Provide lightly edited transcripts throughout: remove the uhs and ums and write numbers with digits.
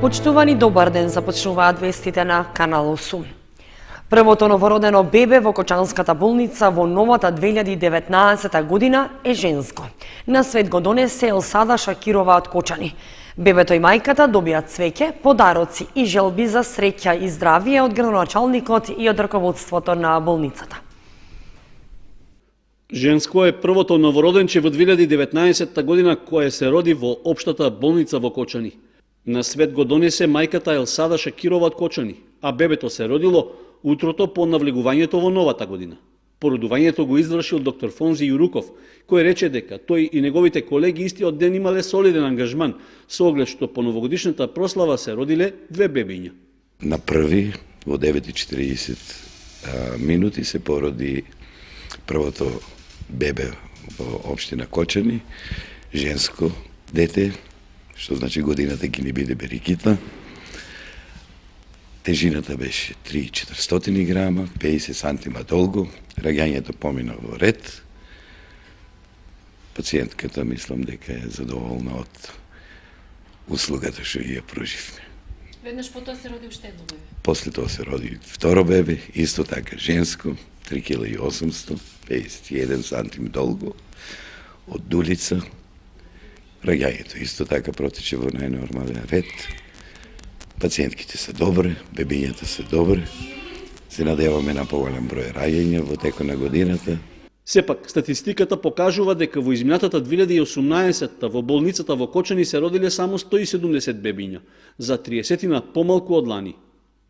Почитувани, добар ден, започнуваат вестите на Канал 8. Првото новородено бебе во Кочанската болница во новата 2019 година е женско. На свет го донесе Елсада Шакирова од Кочани. Бебето и мајката добија цвеќе, подароци и желби за среќа и здравие од градоначалникот и од раководството на болницата. Женско е првото новороденче во 2019 година кое се роди во општата болница во Кочани. На свет го донесе мајката Елсада Шакирова од Кочани, а бебето се родило утрото по навлегувањето во новата година. Породувањето го извршил доктор Фонзи Јуруков, кој рече дека тој и неговите колеги истиот ден имале солиден ангажман, со оглед што по новогодишната прослава се родиле две бебиња. На први во 9:40 минути се породи првото бебе во општина Кочани, женско дете, што значи годината ќе ни биде берикитна. Тежината беше 3.400 грама, 50 сантима долго, раѓањето помина во ред. Пациентката мислам дека е задоволна од услугата што ја пруживме. Веднаш потоа се роди уште едно бебе. После тоа се роди второ бебе, исто така женско, 3,800 кг, 51 сантим долго, од дулица. Раѓањето исто така протече во најнормален ред. Пациентките се добре, бебињата се добре. Се надеваме на поголем број раѓања во текот на годината. Сепак, статистиката покажува дека во изминатата 2018 во болницата во Кочани се родиле само 170 бебиња, за 30 помалку од лани.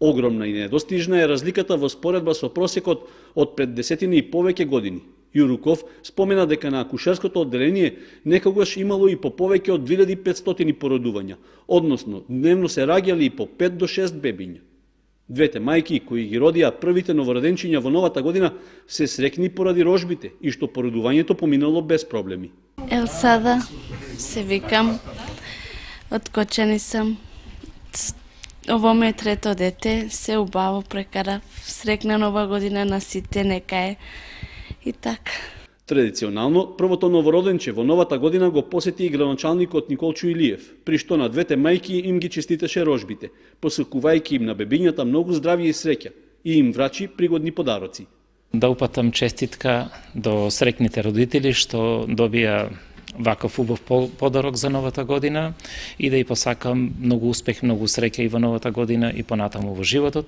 Огромна и недостижна е разликата во споредба со просекот од пред 10 и повеќе години. Јуруков спомена дека на акушерското одделение некогаш имало и по повеќе од 2500 породувања, односно дневно се раѓали и по 5 до 6 бебиња. Двете мајки кои ги родија првите новороденчиња во новата година се срекни поради рожбите и што породувањето поминало без проблеми. Елсада се викам, од Кочани сам. Ово ме е трето дете, се убаво прекарав, срекна нова година на сите, нека е и така. Традиционално, првото новороденче во новата година го посети и градоначалникот Николчо Илиев, при што на двете мајки им ги честиташе рожбите, посакувајќи им на бебињата многу здравје и среќа и им врачи пригодни подароци. Да упатам честитка до срекните родители што добија ваков убав подарок за новата година и да ја посакам многу успех, многу среќа и во новата година и понатаму во животот.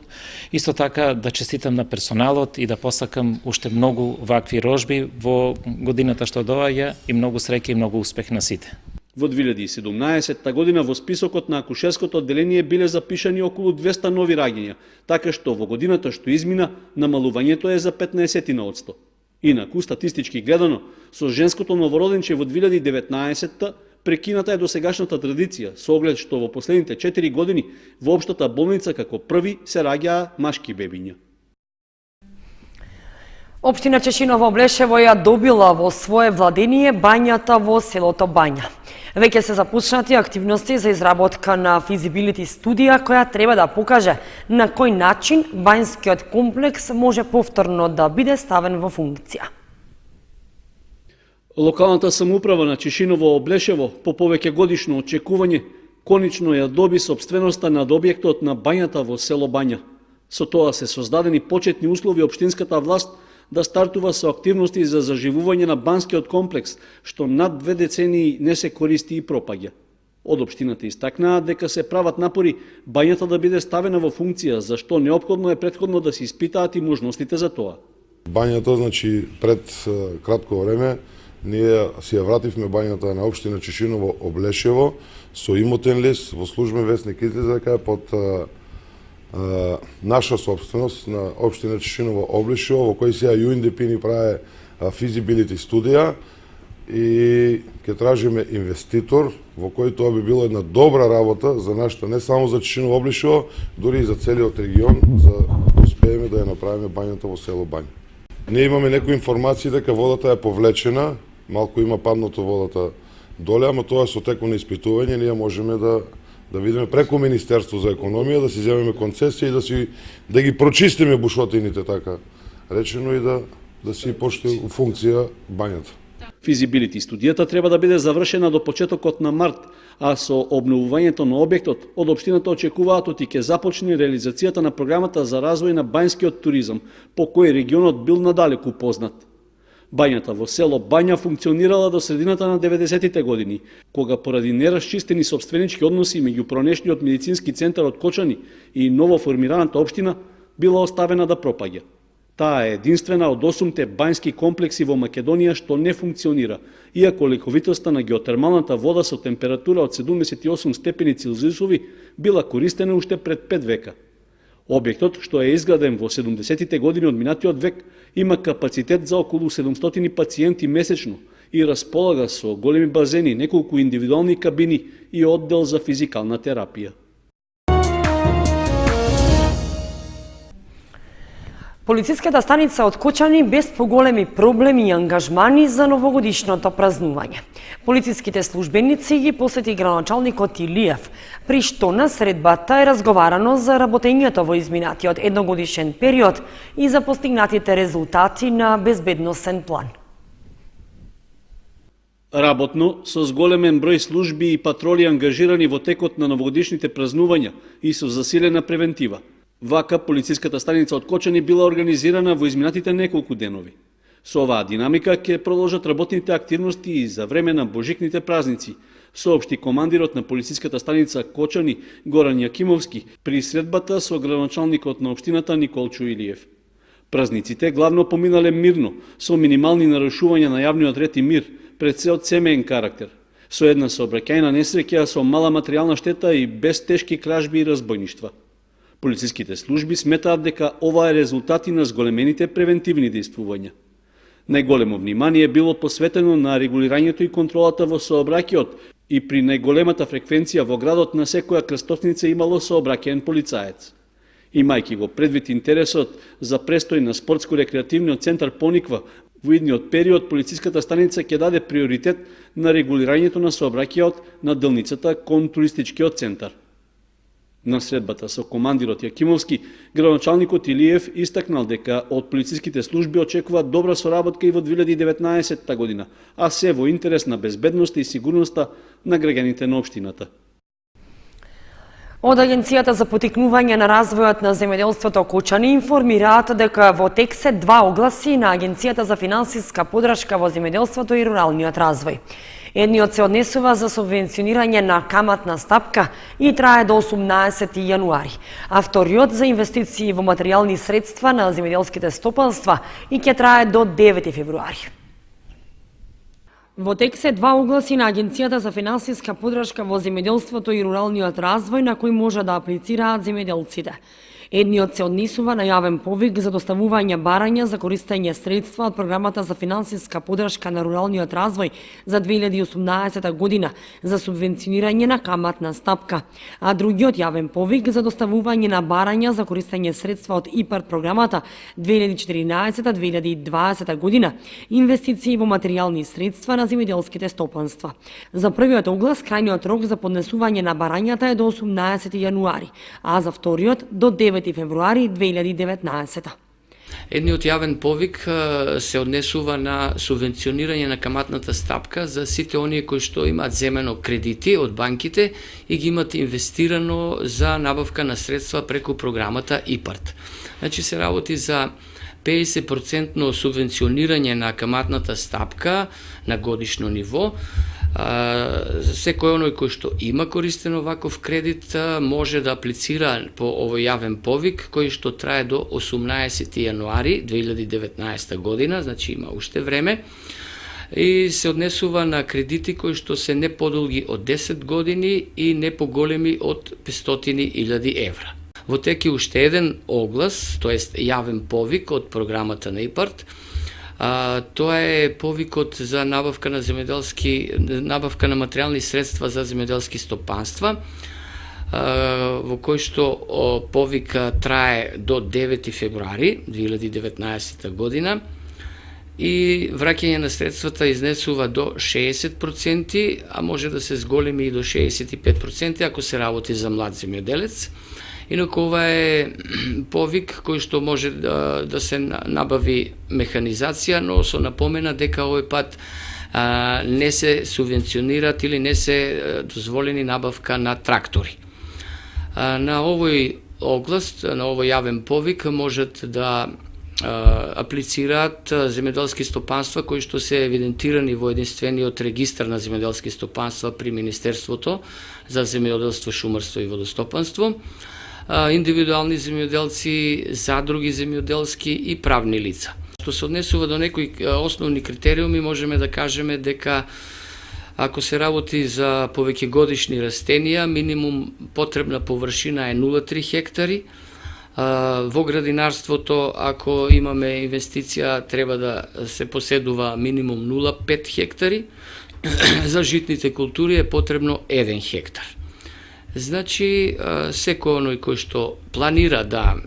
Исто така да честитам на персоналот и да посакам уште многу вакви рожби во годината што доаѓа и многу среќа и многу успех на сите. Во 2017 година во списокот на акушерското одделение биле запишани околу 200 нови раѓања, така што во годината што измина намалувањето е за 15%. Инаку, статистички гледано, со женското новороденче во 2019 прекината е досегашната традиција, со оглед што во последните 4 години во општата болница како први се раѓаа машки бебиња. Општина Чешиново Облешево ја добила во свое владение бањата во селото Бања. Веќе се започнати активности за изработка на физибилити студија која треба да покаже на кој начин бањскиот комплекс може повторно да биде ставен во функција. Локалната самоуправа на Чешиново Облешево по повеќе годишно очекување конечно ја доби сопственоста над објектот на бањата во село Бања. Со тоа се создадени почетни услови општинската власт да стартува со активности за заживување на банскиот комплекс, што над 2 децении не се користи и пропаѓа. Од општината истакнаа дека се прават напори бањата да биде ставена во функција, за што неопходно е претходно да се испитаат и можностите за тоа. Бањата, значи, пред кратко време, ние си ја вративме бањата на општина Чешиново Облешево со имотен лист во службен весник Излизака под наша собственост на општина Чешиново Облешево, во кој сега UNDP ни прави физибилити студија и ќе тражиме инвеститор во кој тоа би било една добра работа за нашата, не само за Чешиново Облешево, дури и за целиот регион, за да успееме да ја направиме бањата во село Бања. Ние имаме некои информации дека водата е повлечена, малку има паднато водата доле, ама тоа е со текот на испитување, ние можеме да видиме преку Министерство за економија, да си земеме концесија и да ги прочистиме бушотините, така речено, и да си почне у функција бањата. Физибилити студијата треба да биде завршена до почетокот на март, а со обновувањето на објектот од општината очекуваат оти ќе започне реализацијата на програмата за развој на бањскиот туризам, по кој регионот бил надалеку познат. Бањата во село Бања функционирала до средината на 90-тите години, кога поради нерасчистени сопственички односи меѓу пронешниот медицински центар од Кочани и новоформираната општина била оставена да пропаѓа. Таа е единствена од 8-те бањски комплекси во Македонија што не функционира, иако лековитоста на геотермалната вода со температура од 78 степени Целзиусови била користена уште пред 5 века. Објектот, што е изграден во 70-тите години од минатиот век, има капацитет за околу 700 пациенти месечно и располага со големи базени, неколку индивидуални кабини и оддел за физикална терапија. Полициската станица од Кочани без поголеми проблеми и ангажмани за новогодишното празнување. Полициските службеници ги посети градоначалникот Илиев, при што на средбата е разговарано за работењето во изминатиот едногодишен период и за постигнатите резултати на безбедносен план. Работно, со зголемен број служби и патроли ангажирани во текот на новогодишните празнувања и со засилена превентива. Вака, полициската станица од Кочани била организирана во изминатите неколку денови. Со оваа динамика ќе продолжат работните активности и за време на божикните празници, соопшти командирот на полициската станица Кочани Горан Јакимовски при средбата со градоначалникот на општината Николчо Илиев. Празниците главно поминале мирно, со минимални нарушувања на јавниот ред и мир, пред се од семеен карактер, со една сообраќајна несреќа со мала материјална штета и без тешки кражби и разбојништва. Полициските служби сметаат дека ова е резултати на зголемените превентивни дејствувања. Најголемо внимание било посветено на регулирањето и контролата во сообраќајот и при најголемата фреквенција во градот на секоја крстовница имало сообраќаен полицаец. Имајќи го предвид интересот за престој на спортско-рекреативниот центар Пониква, во идниот период полициската станица ќе даде приоритет на регулирањето на сообраќајот на делницата кон туристичкиот центар. На средбата со командирот Јакимовски, градоначалникот Илиев истакнал дека од полициските служби очекуваат добра соработка и во 2019 година, а се во интерес на безбедноста и сигурноста на граѓаните на општината. Од Агенцијата за потикнување на развојот на земјоделството Кочани информираат дека во тек се 2 огласи на Агенцијата за финансиска подршка во земјоделството и руралниот развој. Едниот се однесува за субвенционирање на каматна стапка и трае до 18 јануари, а вториот за инвестиции во материјални средства на земјоделските стопанства и ќе трае до 9 февруари. Во тек се 2 огласи на Агенцијата за финансиска подршка во земјоделството и руралниот развој на кои може да аплицираат земјоделците. Едниот се однесува на јавен повик за доставување барања за користење средства од програмата за финансиска подршка на руралниот развој за 2018 година за субвенционирање на каматна стапка, а другиот јавен повик за доставување на барања за користење средства од ИПАРД програмата 2014-2020 година, инвестиции во материјални средства на земјоделските стопанства. За првиот оглас крајниот рок за поднесување на барањата е до 18 јануари, а за вториот до 9 февруари 2019. Едниот јавен повик се однесува на субвенционирање на каматната стапка за сите оние кои што имаат земено кредити од банките и ги имат инвестирано за набавка на средства преку програмата ИПАРД. Значи се работи за 50% субвенционирање на каматната стапка на годишно ниво. Секој оној кој што има користен оваков кредит може да аплицира по овој јавен повик кој што трае до 18 јануари 2019 година, значи има уште време, и се однесува на кредити кои што се не подолги од 10 години и не поголеми од 500.000 евра. Во тек е уште еден оглас, тоест јавен повик од програмата на ИПАРД. Тоа е повикот за набавка на набавка на материјални средства за земјоделски стопанства, во кој што повик трае до 9 февруари 2019 година и враќање на средствата изнесува до 60%, а може да се зголеми и до 65% ако се работи за млад земјоделец. Инаку ова е повик кој што може да се набави механизација, но со напомена дека овој пат не се субвенционираат или не се дозволени набавка на трактори. На овој оглас, на овој јавен повик можат да аплицираат земјоделски стопанства кои што се евидентирани во единствениот регистар на земјоделски стопанства при Министерството за земјоделство, шумарство и водостопанство, индивидуални земјоделци, задруги земјоделски и правни лица. Што се однесува до некои основни критериуми, можеме да кажеме дека ако се работи за повеќегодишни растенија, минимум потребна површина е 0,3 хектари. Во градинарството, ако имаме инвестиција, треба да се поседува минимум 0,5 хектари. За житните култури е потребно 1 хектар. Значи, секој оној кој што планира да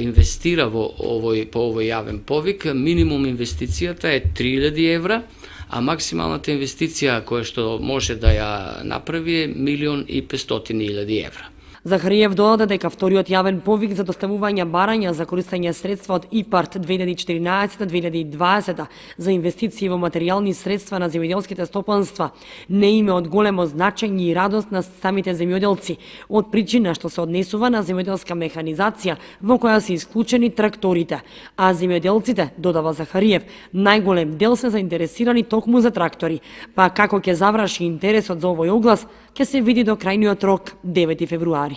инвестира по овој јавен повик, минимум инвестицијата е 3000 евра, а максималната инвестиција која што може да ја направи е 1.500.000 евра. Захариев додаде дека вториот јавен повик за доставување барања за користење средства од ИПАРТ 2014-2020 за инвестиции во материјални средства на земјоделските стопанства не име од големо значење и радост на самите земјоделци, од причина што се однесува на земјоделска механизација во која се исклучени тракторите, а земјоделците, додава Захариев, најголем дел се заинтересирани токму за трактори, па како ќе заврши интересот за овој оглас, ќе се види до крајниот рок 9 февруари.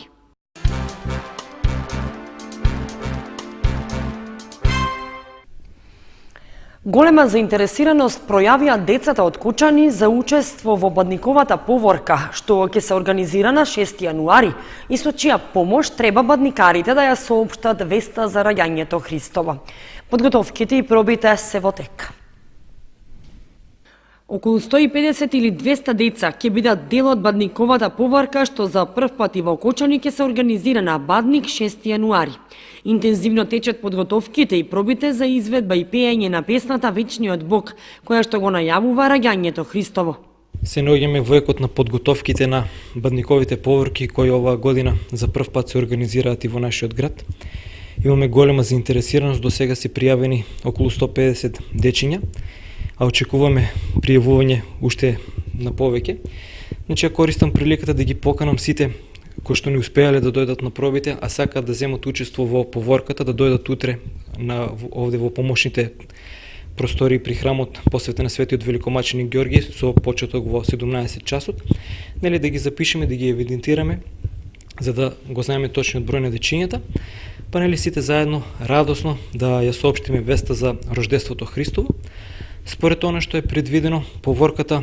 Голема заинтересираност пројавија децата од Кочани за учество во бадниковата поворка, што ќе се организира на 6 јануари и со чија помош треба бадникарите да ја соопштат веста за раѓањето Христово. Подготовките и пробите се во тек. Околу 150 или 200 деца ќе бидат дел од бадниковата поварка што за прв пат и во Кочани ќе се организира на Бадник 6 јануари. Интензивно течат подготовките и пробите за изведба и пеење на песната Вечниот Бог, која што го најавува раѓањето Христово. Се наоѓаме во екот на подготовките на бадниковите поворки кои оваа година за прв пат се организираат и во нашиот град. Имаме голема заинтересираност, до сега се пријавени околу 150 дечиња, а очекуваме пријавување уште на повеќе. Значи, ја користам приликата да ги поканам сите кои што не успеале да дојдат на пробите, а сакаат да земат учество во поворката, да дојдат утре овде во помошните простори при храмот посветен на Светиот Великомаченик Ѓорги со почеток во 17 часот. Нели да ги запишеме, да ги евидентираме, за да го знаеме точниот број на дечињата, па нели сите заедно радосно да ја соопштиме веста за рождеството Христово. Според она што е предвидено, поворката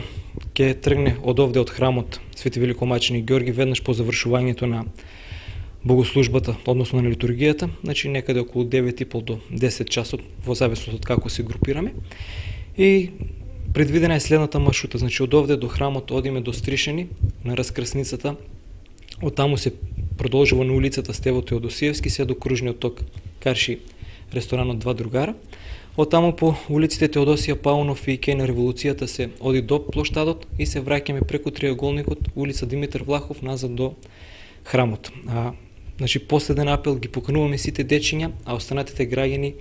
ќе тргне од овде од храмот Свети Великомаченик Ѓорги веднаш по завршувањето на богослужбата, односно на литургијата, значи некаде околу 9:30 до 10 часот, во зависност од како се групираме. И предвидена е следната маршрута, значи од овде до храмот одиме до Стришени на раскрсницата, од таму се продолжува на улицата Стево Теодосиевски се до кружниот ток Карши ресторанот Два другара. Од таму по улиците Теодосија Паунов и Кеј на револуцијата се оди до плоштадот и се враќаме преку триаголникот улица Димитар Влахов назад до храмот. Значи последен апел ги покануваме сите дечиња, а останатите граѓани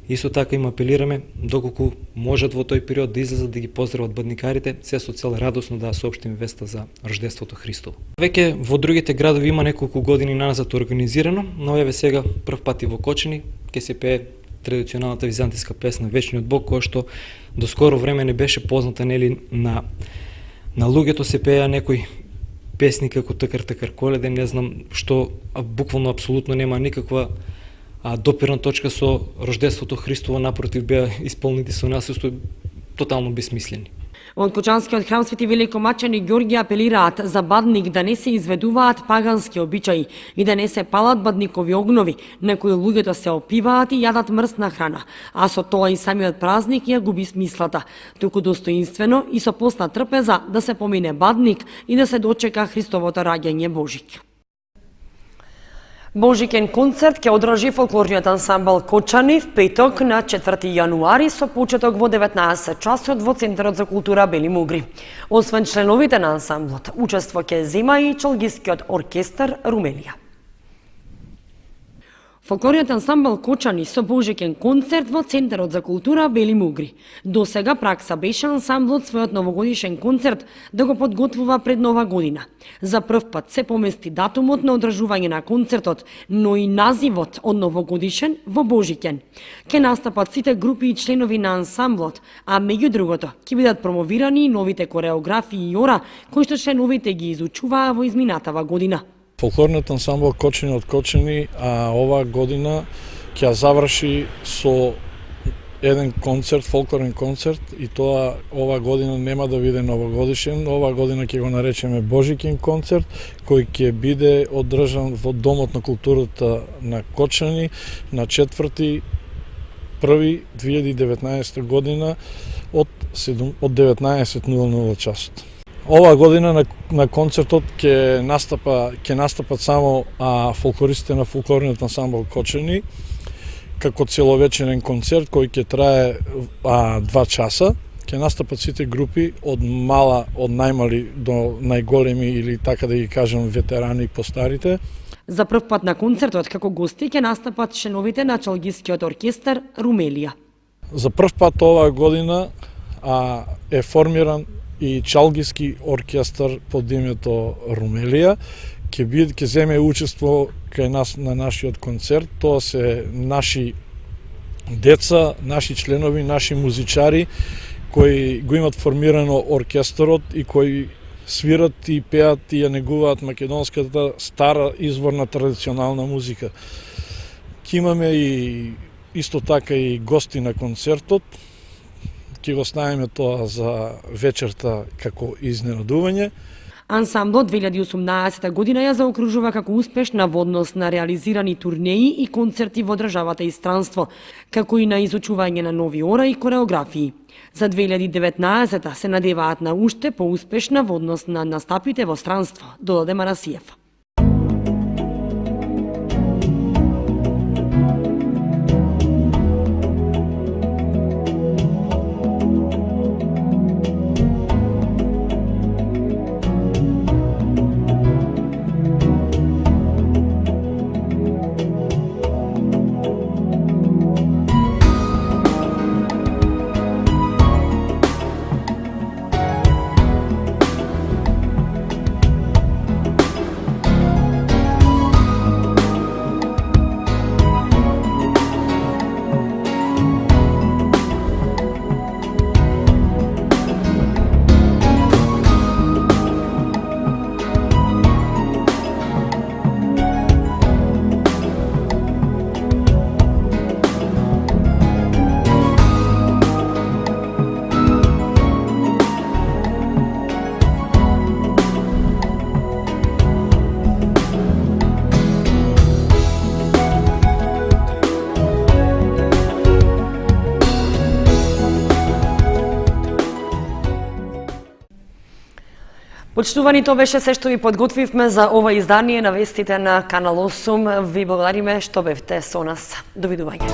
исто така им апелираме доколку можат во тој период да излезат да ги поздрават бадникарите, се со цел радосно да соопштиме веста за рождеството Христово. Веќе во другите градови има неколку години назад организирано, но еве сега прв пат и во Кочани ќе се пее традиционалната византиска песна Вечниот Бог, која што до скоро време не беше позната, нели, на луѓето се пеа некои песни како Такар коледен, не знам што буквално апсолутно нема никаква допирна точка со рождеството Христово, напротив беа исполнети со насилство тотално бесмислени. Од Кочанскиот храм Свети Великомаченик Ѓорги апелираат за Бадник да не се изведуваат пагански обичаи и да не се палат бадникови огнови, на кои луѓето се опиваат и јадат мрсна храна, а со тоа и самиот празник ја губи смислата, туку достоинствено и со постна трпеза да се помине Бадник и да се дочека Христовото раѓање Божик. Божикен концерт ќе одржи фолклорниот ансамбл Кочани в петок на 4 јануари со почеток во 19 часот во Центарот за култура Бели Мугри. Освен членовите на ансамблот, учество ќе зема и Чолгискиот оркестар Румелија. Фолклорниот ансамбл Кочани со божиќен концерт во Центарот за култура Бели Мугри. До сега пракса беше ансамблот својот новогодишен концерт да го подготвува пред Нова година. За прв пат се помести датумот на одржување на концертот, но и називот од новогодишен во божиќен. Ке настапат сите групи и членови на ансамблот, а меѓу другото ќе бидат промовирани и новите кореографии и ора кои што членовите ги изучуваа во изминатава година. Фолклорниот ансамбл Кочани од Кочани, а оваа година ќе заврши со еден концерт, фолклорен концерт, и тоа оваа година нема да биде новогодишен, оваа година ќе го наречеме Божиќен концерт, кој ќе биде одржан во Домот на културата на Кочани на 4.1.2019 година од 19:00 часот. Оваа година на концертот ќе настапат само фолклористите на фолклорниот ансамбл Кочани, како целовечерен концерт кој ќе трае 2 часа. Ќе настапат сите групи од најмали до најголеми, или така да ги кажам ветерани и постарите. За прв пат на концертот како гости ќе настапат членовите на Чалгискиот оркестар Румелија. За прв пат оваа година е формиран и Чалгиски оркестар под името Румелија. Ќе земе учество кај нас на нашиот концерт. Тоа се наши деца, наши членови, наши музичари кои го имат формирано оркестарот и кои свират и пеат и ја негуваат македонската стара изворна традиционална музика. Ќе имаме и исто така и гости на концертот. Ќе го ставиме тоа за вечерта како изненадување. Ансамблот 2018 година ја заокружува како успешна во однос на реализирани турнеи и концерти во државата и странство, како и на изучување на нови ора и кореографии. За 2019 се надеваат на уште поуспешна во однос на настапите во странство, додаде Марасиев. Почитувани, тоа беше се што ви подготвивме за ова издание на вестите на Канал 8. Ви благодариме што бевте со нас. Довидување.